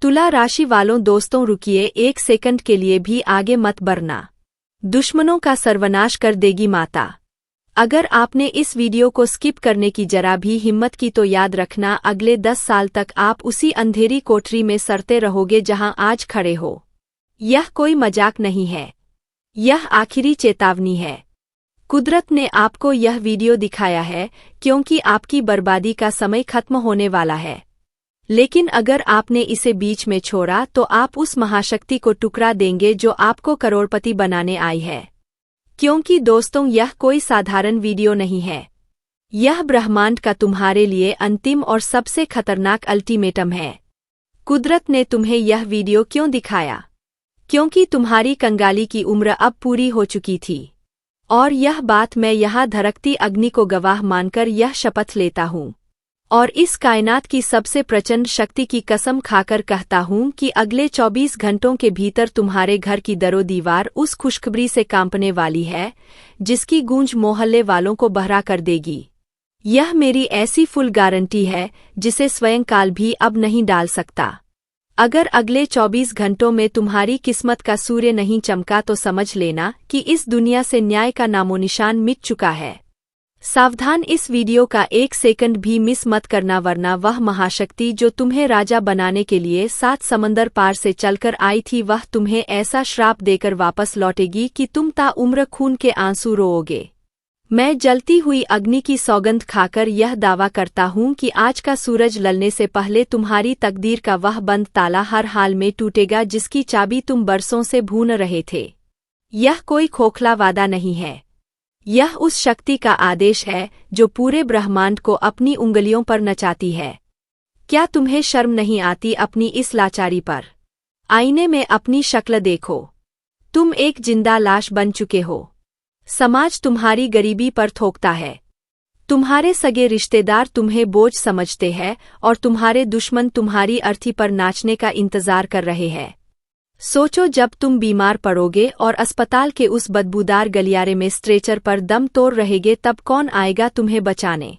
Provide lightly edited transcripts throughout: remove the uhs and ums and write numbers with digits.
तुला राशि वालों दोस्तों रुकिए, 1 सेकंड के लिए भी आगे मत बढ़ना। दुश्मनों का सर्वनाश कर देगी माता। अगर आपने इस वीडियो को स्किप करने की जरा भी हिम्मत की तो याद रखना, अगले 10 साल तक आप उसी अंधेरी कोठरी में सड़ते रहोगे जहां आज खड़े हो। यह कोई मजाक नहीं है, यह आखिरी चेतावनी है। कुदरत ने आपको यह वीडियो दिखाया है क्योंकि आपकी बर्बादी का समय खत्म होने वाला है। लेकिन अगर आपने इसे बीच में छोड़ा तो आप उस महाशक्ति को टुकरा देंगे जो आपको करोड़पति बनाने आई है। क्योंकि दोस्तों, यह कोई साधारण वीडियो नहीं है, यह ब्रह्मांड का तुम्हारे लिए अंतिम और सबसे खतरनाक अल्टीमेटम है। कुदरत ने तुम्हें यह वीडियो क्यों दिखाया? क्योंकि तुम्हारी कंगाली की उम्र अब पूरी हो चुकी थी। और यह बात मैं यहाँ धड़कती अग्नि को गवाह मानकर यह शपथ लेता हूँ, और इस कायनात की सबसे प्रचंड शक्ति की कसम खाकर कहता हूँ कि अगले 24 घंटों के भीतर तुम्हारे घर की दरो दीवार उस खुशखबरी से कांपने वाली है जिसकी गूंज मोहल्ले वालों को बहरा कर देगी। यह मेरी ऐसी फुल गारंटी है जिसे स्वयं काल भी अब नहीं डाल सकता। अगर अगले 24 घंटों में तुम्हारी किस्मत का सूर्य नहीं चमका तो समझ लेना कि इस दुनिया से न्याय का नामोनिशान मिट चुका है। सावधान, इस वीडियो का 1 सेकंड भी मिस मत करना, वरना वह महाशक्ति जो तुम्हें राजा बनाने के लिए 7 समंदर पार से चलकर आई थी वह तुम्हें ऐसा श्राप देकर वापस लौटेगी कि तुम ताउम्र खून के आंसू रोओगे। मैं जलती हुई अग्नि की सौगंध खाकर यह दावा करता हूँ कि आज का सूरज ललने से पहले तुम्हारी तकदीर का वह बंद ताला हर हाल में टूटेगा जिसकी चाबी तुम बरसों से भून रहे थे। यह कोई खोखला वादा नहीं है, यह उस शक्ति का आदेश है जो पूरे ब्रह्मांड को अपनी उंगलियों पर नचाती है। क्या तुम्हें शर्म नहीं आती अपनी इस लाचारी पर? आईने में अपनी शक्ल देखो, तुम एक जिंदा लाश बन चुके हो। समाज तुम्हारी गरीबी पर थोकता है, तुम्हारे सगे रिश्तेदार तुम्हें बोझ समझते हैं और तुम्हारे दुश्मन तुम्हारी अर्थी पर नाचने का इंतजार कर रहे हैं। सोचो, जब तुम बीमार पड़ोगे और अस्पताल के उस बदबूदार गलियारे में स्ट्रेचर पर दम तोड़ रहेगे तब कौन आएगा तुम्हें बचाने?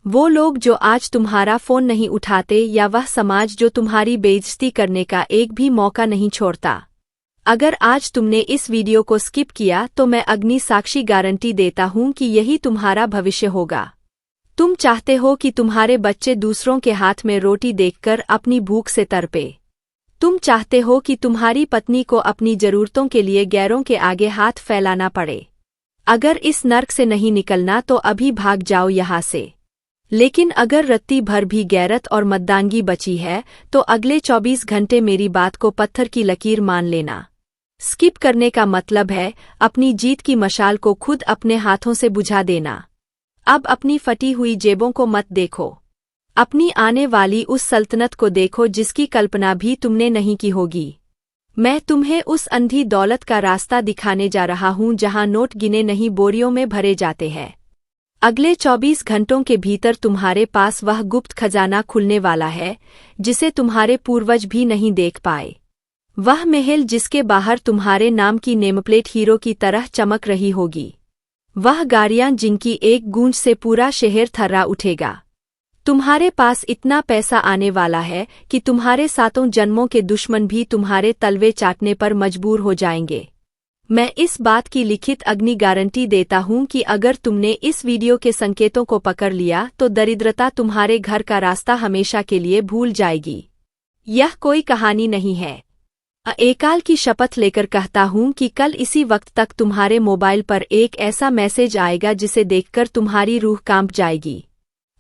वो लोग जो आज तुम्हारा फोन नहीं उठाते या वह समाज जो तुम्हारी बेइज्जती करने का एक भी मौका नहीं छोड़ता। अगर आज तुमने इस वीडियो को स्किप किया तो मैं अग्नि साक्षी गारंटी देता हूँ कि यही तुम्हारा भविष्य होगा। तुम चाहते हो कि तुम्हारे बच्चे दूसरों के हाथ में रोटी देखकर अपनी भूख से तड़पे। तुम चाहते हो कि तुम्हारी पत्नी को अपनी जरूरतों के लिए गैरों के आगे हाथ फैलाना पड़े। अगर इस नर्क से नहीं निकलना तो अभी भाग जाओ यहाँ से। लेकिन अगर रत्ती भर भी गैरत और मर्दानगी बची है तो अगले 24 घंटे मेरी बात को पत्थर की लकीर मान लेना। स्किप करने का मतलब है अपनी जीत की मशाल को खुद अपने हाथों से बुझा देना। अब अपनी फटी हुई जेबों को मत देखो, अपनी आने वाली उस सल्तनत को देखो जिसकी कल्पना भी तुमने नहीं की होगी। मैं तुम्हें उस अंधी दौलत का रास्ता दिखाने जा रहा हूं जहां नोट गिने नहीं बोरियों में भरे जाते हैं। अगले 24 घंटों के भीतर तुम्हारे पास वह गुप्त खजाना खुलने वाला है जिसे तुम्हारे पूर्वज भी नहीं देख पाए। वह महल जिसके बाहर तुम्हारे नाम की नेमप्लेट हीरो की तरह चमक रही होगी। वह गाड़ियां जिनकी एक गूंज से पूरा शहर थर्रा उठेगा। तुम्हारे पास इतना पैसा आने वाला है कि तुम्हारे 7 जन्मों के दुश्मन भी तुम्हारे तलवे चाटने पर मजबूर हो जाएंगे। मैं इस बात की लिखित अग्नि गारंटी देता हूं कि अगर तुमने इस वीडियो के संकेतों को पकड़ लिया तो दरिद्रता तुम्हारे घर का रास्ता हमेशा के लिए भूल जाएगी। यह कोई कहानी नहीं है। एकाल की शपथ लेकर कहता हूं कि कल इसी वक्त तक तुम्हारे मोबाइल पर एक ऐसा मैसेज आएगा जिसे देखकर तुम्हारी रूह कांप जाएगी।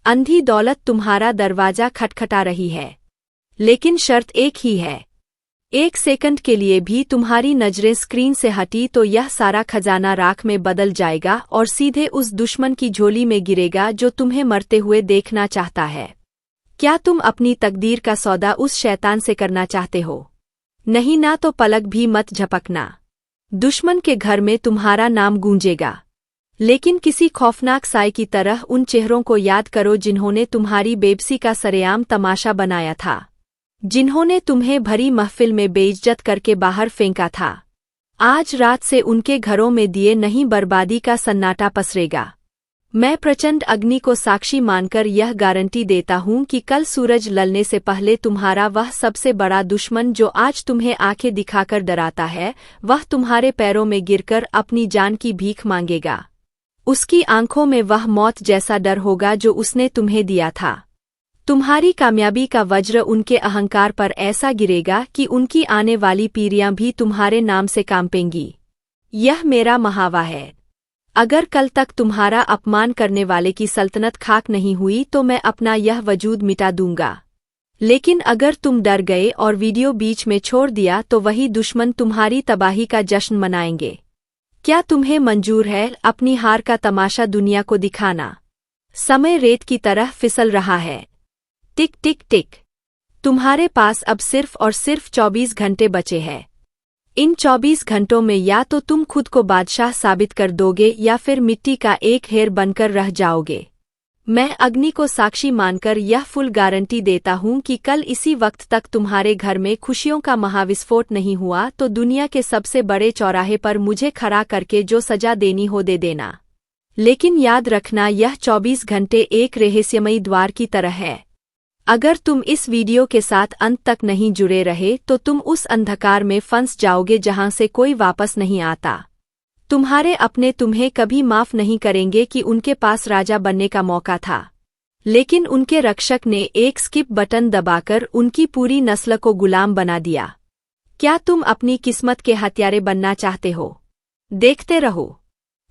अंधी दौलत तुम्हारा दरवाजा खटखटा रही है, लेकिन शर्त एक ही है। 1 सेकंड के लिए भी तुम्हारी नजरें स्क्रीन से हटी तो यह सारा खजाना राख में बदल जाएगा और सीधे उस दुश्मन की झोली में गिरेगा जो तुम्हें मरते हुए देखना चाहता है। क्या तुम अपनी तकदीर का सौदा उस शैतान से करना चाहते हो? नहीं ना तो पलक भी मत झपकना। दुश्मन के घर में तुम्हारा नाम गूंजेगा, लेकिन किसी खौफनाक साए की तरह उन चेहरों को याद करो जिन्होंने तुम्हारी बेबसी का सरेआम तमाशा बनाया था, जिन्होंने तुम्हें भरी महफिल में बेइज्जत करके बाहर फेंका था। आज रात से उनके घरों में दिए नहीं बर्बादी का सन्नाटा पसरेगा। मैं प्रचंड अग्नि को साक्षी मानकर यह गारंटी देता हूं कि कल सूरज ललने से पहले तुम्हारा वह सबसे बड़ा दुश्मन जो आज तुम्हें आंखें दिखाकर डराता है, वह तुम्हारे पैरों में गिरकर अपनी जान की भीख मांगेगा। उसकी आंखों में वह मौत जैसा डर होगा जो उसने तुम्हें दिया था। तुम्हारी कामयाबी का वज्र उनके अहंकार पर ऐसा गिरेगा कि उनकी आने वाली पीढ़ियां भी तुम्हारे नाम से कांपेंगी। यह मेरा महावा है। अगर कल तक तुम्हारा अपमान करने वाले की सल्तनत खाक नहीं हुई तो मैं अपना यह वजूद मिटा दूंगा। लेकिन अगर तुम डर गए और वीडियो बीच में छोड़ दिया तो वही दुश्मन तुम्हारी तबाही का जश्न मनाएंगे। क्या तुम्हें मंजूर है अपनी हार का तमाशा दुनिया को दिखाना? समय रेत की तरह फिसल रहा है। टिक टिक टिक। तुम्हारे पास अब सिर्फ और सिर्फ 24 घंटे बचे हैं। इन 24 घंटों में या तो तुम खुद को बादशाह साबित कर दोगे या फिर मिट्टी का एक हेर बनकर रह जाओगे। मैं अग्नि को साक्षी मानकर यह फुल गारंटी देता हूं कि कल इसी वक्त तक तुम्हारे घर में खुशियों का महाविस्फोट नहीं हुआ तो दुनिया के सबसे बड़े चौराहे पर मुझे खड़ा करके जो सजा देनी हो दे देना। लेकिन याद रखना, यह 24 घंटे एक रहस्यमयी द्वार की तरह है। अगर तुम इस वीडियो के साथ अंत तक नहीं जुड़े रहे तो तुम उस अंधकार में फंस जाओगे जहां से कोई वापस नहीं आता। तुम्हारे अपने तुम्हें कभी माफ नहीं करेंगे कि उनके पास राजा बनने का मौका था, लेकिन उनके रक्षक ने एक स्किप बटन दबाकर उनकी पूरी नस्ल को गुलाम बना दिया। क्या तुम अपनी किस्मत के हत्यारे बनना चाहते हो? देखते रहो,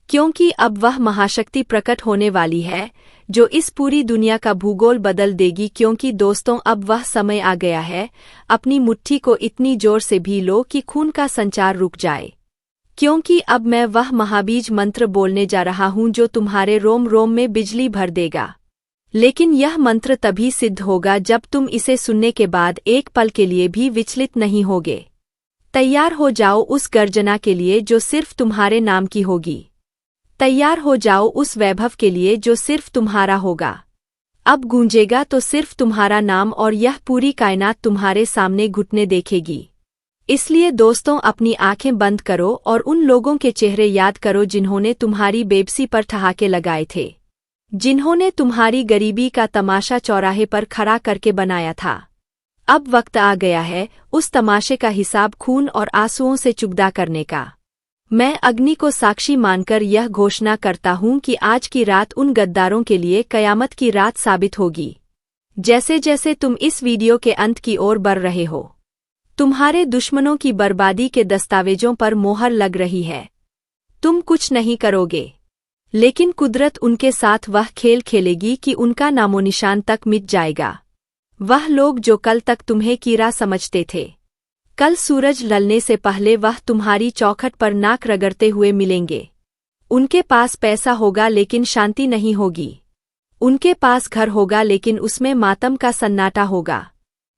क्योंकि अब वह महाशक्ति प्रकट होने वाली है जो इस पूरी दुनिया का भूगोल बदल देगी। क्योंकि दोस्तों, अब वह समय आ गया है, अपनी मुट्ठी को इतनी जोर से भी लो कि खून का संचार रुक जाए। क्योंकि अब मैं वह महाबीज मंत्र बोलने जा रहा हूं जो तुम्हारे रोम रोम में बिजली भर देगा। लेकिन यह मंत्र तभी सिद्ध होगा जब तुम इसे सुनने के बाद एक पल के लिए भी विचलित नहीं होगे। तैयार हो जाओ उस गर्जना के लिए जो सिर्फ तुम्हारे नाम की होगी। तैयार हो जाओ उस वैभव के लिए जो सिर्फ तुम्हारा होगा। अब गूंजेगा तो सिर्फ तुम्हारा नाम और यह पूरी कायनात तुम्हारे सामने घुटने देखेगी। इसलिए दोस्तों, अपनी आंखें बंद करो और उन लोगों के चेहरे याद करो जिन्होंने तुम्हारी बेबसी पर ठहाके लगाए थे, जिन्होंने तुम्हारी गरीबी का तमाशा चौराहे पर खड़ा करके बनाया था। अब वक्त आ गया है उस तमाशे का हिसाब खून और आंसुओं से चुकता करने का। मैं अग्नि को साक्षी मानकर यह घोषणा करता हूं कि आज की रात उन गद्दारों के लिए कयामत की रात साबित होगी। जैसे जैसे तुम इस वीडियो के अंत की ओर बढ़ रहे हो, तुम्हारे दुश्मनों की बर्बादी के दस्तावेजों पर मोहर लग रही है। तुम कुछ नहीं करोगे, लेकिन कुदरत उनके साथ वह खेल खेलेगी कि उनका नामोनिशान तक मिट जाएगा। वह लोग जो कल तक तुम्हें कीड़ा समझते थे, कल सूरज ढलने से पहले वह तुम्हारी चौखट पर नाक रगड़ते हुए मिलेंगे। उनके पास पैसा होगा लेकिन शांति नहीं होगी। उनके पास घर होगा लेकिन उसमें मातम का सन्नाटा होगा।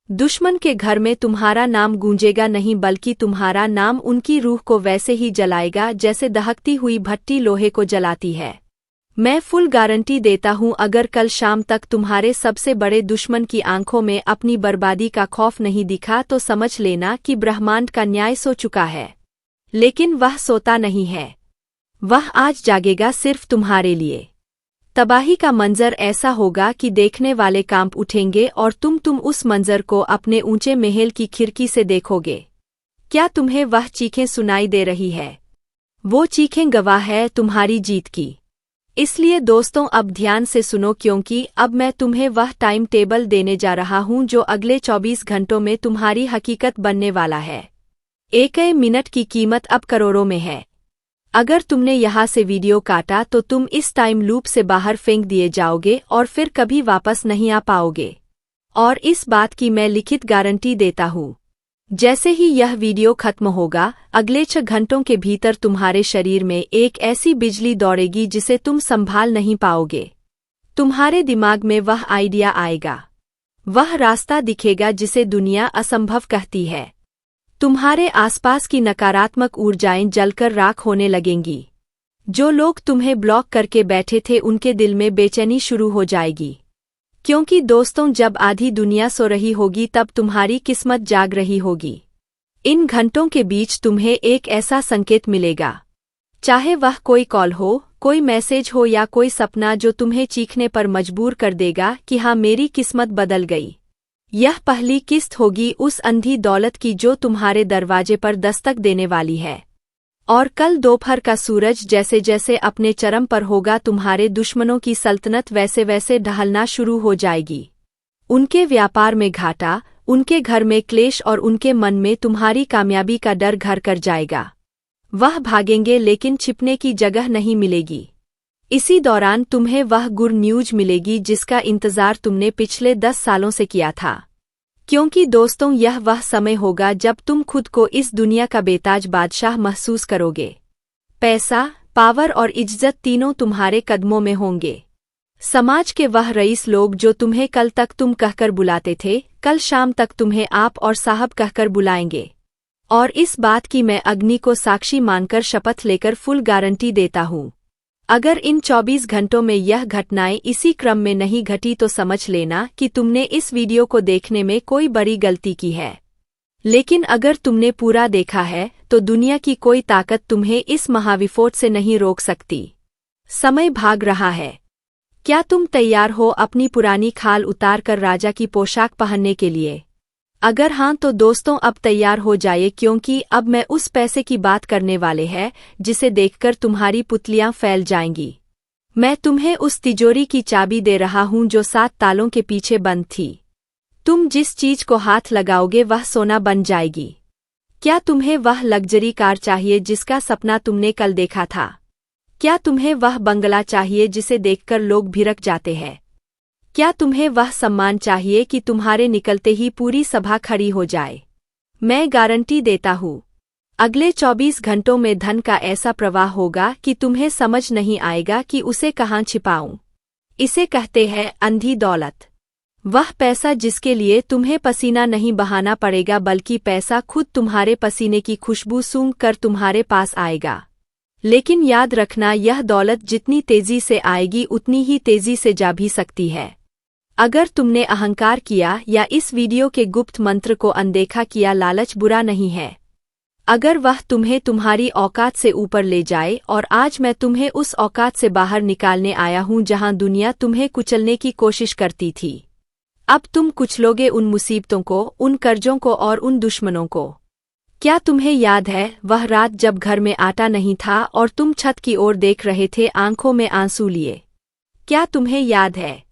दुश्मन के घर में तुम्हारा नाम गूंजेगा नहीं, बल्कि तुम्हारा नाम उनकी रूह को वैसे ही जलाएगा जैसे दहकती हुई भट्टी लोहे को जलाती है। मैं फुल गारंटी देता हूं, अगर कल शाम तक तुम्हारे सबसे बड़े दुश्मन की आंखों में अपनी बर्बादी का खौफ नहीं दिखा तो समझ लेना कि ब्रह्मांड का न्याय सो चुका है। लेकिन वह सोता नहीं है, वह आज जागेगा सिर्फ तुम्हारे लिए। तबाही का मंजर ऐसा होगा कि देखने वाले कांप उठेंगे और तुम उस मंजर को अपने ऊंचे महल की खिड़की से देखोगे। क्या तुम्हें वह चीखें सुनाई दे रही है? वो चीखें गवाह है तुम्हारी जीत की। इसलिए दोस्तों, अब ध्यान से सुनो, क्योंकि अब मैं तुम्हें वह टाइम टेबल देने जा रहा हूं जो अगले 24 घंटों में तुम्हारी हकीकत बनने वाला है। एक मिनट की कीमत अब करोड़ों में है। अगर तुमने यहाँ से वीडियो काटा तो तुम इस टाइम लूप से बाहर फेंक दिए जाओगे और फिर कभी वापस नहीं आ पाओगे। और इस बात की मैं लिखित गारंटी देता हूँ, जैसे ही यह वीडियो खत्म होगा, अगले 6 घंटों के भीतर तुम्हारे शरीर में एक ऐसी बिजली दौड़ेगी जिसे तुम संभाल नहीं पाओगे। तुम्हारे दिमाग में वह आइडिया आएगा, वह रास्ता दिखेगा जिसे दुनिया असंभव कहती है। तुम्हारे आसपास की नकारात्मक ऊर्जाएं जलकर राख होने लगेंगी। जो लोग तुम्हें ब्लॉक करके बैठे थे उनके दिल में बेचैनी शुरू हो जाएगी। क्योंकि दोस्तों, जब आधी दुनिया सो रही होगी तब तुम्हारी किस्मत जाग रही होगी। इन घंटों के बीच तुम्हें एक ऐसा संकेत मिलेगा, चाहे वह कोई कॉल हो, कोई मैसेज हो या कोई सपना जो तुम्हें चीखने पर मजबूर कर देगा कि हाँ मेरी किस्मत बदल गई। यह पहली किस्त होगी उस अंधी दौलत की जो तुम्हारे दरवाजे पर दस्तक देने वाली है। और कल दोपहर का सूरज जैसे जैसे अपने चरम पर होगा, तुम्हारे दुश्मनों की सल्तनत वैसे वैसे ढहलना शुरू हो जाएगी। उनके व्यापार में घाटा, उनके घर में क्लेश और उनके मन में तुम्हारी कामयाबी का डर घर कर जाएगा। वह भागेंगे लेकिन छिपने की जगह नहीं मिलेगी। इसी दौरान तुम्हें वह गुड न्यूज मिलेगी जिसका इंतजार तुमने पिछले 10 सालों से किया था। क्योंकि दोस्तों, यह वह समय होगा जब तुम खुद को इस दुनिया का बेताज बादशाह महसूस करोगे। पैसा, पावर और इज्जत तीनों तुम्हारे कदमों में होंगे। समाज के वह रईस लोग जो तुम्हें कल तक तुम कहकर बुलाते थे, कल शाम तक तुम्हें आप और साहब कहकर बुलाएंगे। और इस बात की मैं अग्नि को साक्षी मानकर शपथ लेकर फुल गारंटी देता हूँ। अगर इन 24 घंटों में यह घटनाएं इसी क्रम में नहीं घटी तो समझ लेना कि तुमने इस वीडियो को देखने में कोई बड़ी गलती की है। लेकिन अगर तुमने पूरा देखा है तो दुनिया की कोई ताकत तुम्हें इस महाविस्फोट से नहीं रोक सकती। समय भाग रहा है। क्या तुम तैयार हो अपनी पुरानी खाल उतार कर राजा की पोशाक पहनने के लिए? अगर हाँ तो दोस्तों अब तैयार हो जाइए, क्योंकि अब मैं उस पैसे की बात करने वाले हैं जिसे देखकर तुम्हारी पुतलियां फैल जाएंगी। मैं तुम्हें उस तिजोरी की चाबी दे रहा हूं जो 7 तालों के पीछे बंद थी। तुम जिस चीज को हाथ लगाओगे वह सोना बन जाएगी। क्या तुम्हें वह लग्जरी कार चाहिए जिसका सपना तुमने कल देखा था? क्या तुम्हें वह बंगला चाहिए जिसे देखकर लोग भिरक जाते हैं? क्या तुम्हें वह सम्मान चाहिए कि तुम्हारे निकलते ही पूरी सभा खड़ी हो जाए? मैं गारंटी देता हूँ, अगले 24 घंटों में धन का ऐसा प्रवाह होगा कि तुम्हें समझ नहीं आएगा कि उसे कहाँ छिपाऊं। इसे कहते हैं अंधी दौलत। वह पैसा जिसके लिए तुम्हें पसीना नहीं बहाना पड़ेगा, बल्कि पैसा खुद तुम्हारे पसीने की खुशबू सूंघ कर तुम्हारे पास आएगा। लेकिन याद रखना, यह दौलत जितनी तेजी से आएगी उतनी ही तेजी से जा भी सकती है। अगर तुमने अहंकार किया या इस वीडियो के गुप्त मंत्र को अनदेखा किया, लालच बुरा नहीं है अगर वह तुम्हें तुम्हारी औकात से ऊपर ले जाए। और आज मैं तुम्हें उस औकात से बाहर निकालने आया हूं जहां दुनिया तुम्हें कुचलने की कोशिश करती थी। अब तुम कुचलोगे उन मुसीबतों को, उन कर्जों को और उन दुश्मनों को। क्या तुम्हें याद है वह रात जब घर में आटा नहीं था और तुम छत की ओर देख रहे थे आंखों में आंसू लिए? क्या तुम्हें याद है